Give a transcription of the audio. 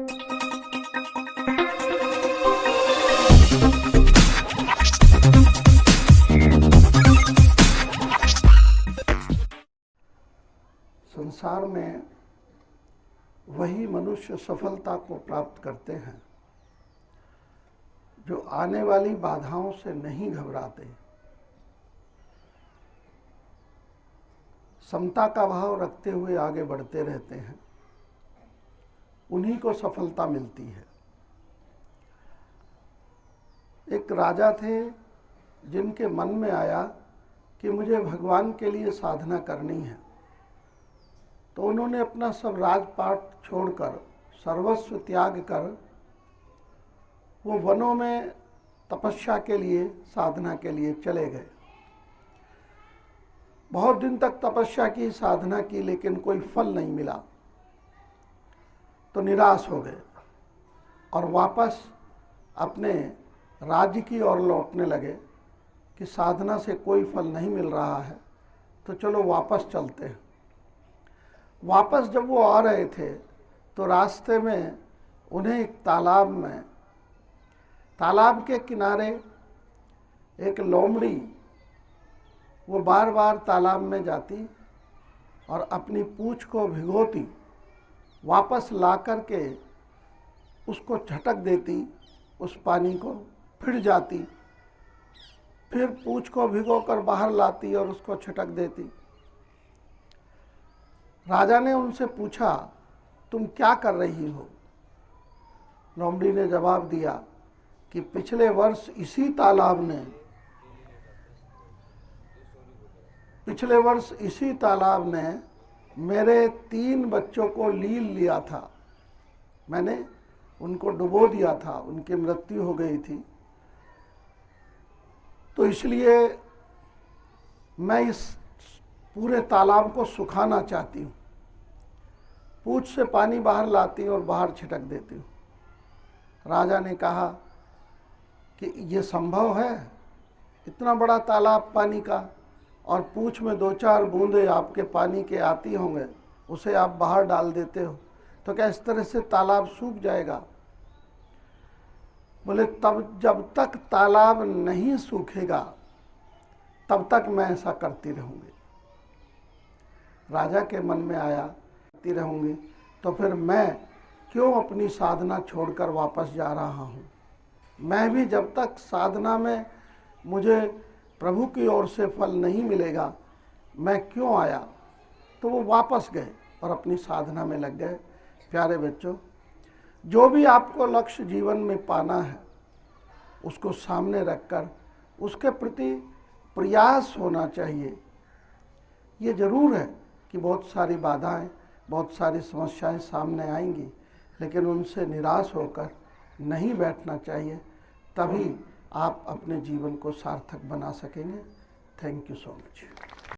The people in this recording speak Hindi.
संसार में वही मनुष्य सफलता को प्राप्त करते हैं जो आने वाली बाधाओं से नहीं घबराते, समता का भाव रखते हुए आगे बढ़ते रहते हैं। उन्हीं को सफलता मिलती है। एक राजा थे जिनके मन में आया कि मुझे भगवान के लिए साधना करनी है, तो उन्होंने अपना सब राजपाट छोड़कर, सर्वस्व त्याग कर वो वनों में तपस्या के लिए, साधना के लिए चले गए। बहुत दिन तक तपस्या की, साधना की, लेकिन कोई फल नहीं मिला, तो निराश हो गए और वापस अपने राज्य की ओर लौटने लगे कि साधना से कोई फल नहीं मिल रहा है, तो चलो वापस चलते हैं। वापस जब वो आ रहे थे तो रास्ते में उन्हें एक तालाब के किनारे एक लोमड़ी, वो बार बार तालाब में जाती और अपनी पूंछ को भिगोती, वापस ला कर के उसको झटक देती उस पानी को, फिर जाती, फिर पूंछ को भिगोकर बाहर लाती और उसको छिटक देती। राजा ने उनसे पूछा, तुम क्या कर रही हो? लोमड़ी ने जवाब दिया कि पिछले वर्ष इसी तालाब ने मेरे 3 बच्चों को लील लिया था। मैंने उनको डुबो दिया था, उनकी मृत्यु हो गई थी, तो इसलिए मैं इस पूरे तालाब को सुखाना चाहती हूँ। पूंछ से पानी बाहर लाती हूँ और बाहर छिटक देती हूँ। राजा ने कहा कि ये संभव है? इतना बड़ा तालाब पानी का, और पूंछ में 2-4 बूंदें आपके पानी के आती होंगे, उसे आप बाहर डाल देते हो, तो क्या इस तरह से तालाब सूख जाएगा? बोले, तब जब तक तालाब नहीं सूखेगा तब तक मैं ऐसा करती रहूँगी। राजा के मन में आया, करती रहूँगी तो फिर मैं क्यों अपनी साधना छोड़कर वापस जा रहा हूँ? मैं भी जब तक साधना में मुझे प्रभु की ओर से फल नहीं मिलेगा, मैं क्यों आया? तो वो वापस गए और अपनी साधना में लग गए। प्यारे बच्चों, जो भी आपको लक्ष्य जीवन में पाना है, उसको सामने रखकर उसके प्रति प्रयास होना चाहिए। ये ज़रूर है कि बहुत सारी बाधाएं, बहुत सारी समस्याएं सामने आएंगी, लेकिन उनसे निराश होकर नहीं बैठना चाहिए, तभी आप अपने जीवन को सार्थक बना सकेंगे। Thank you so much.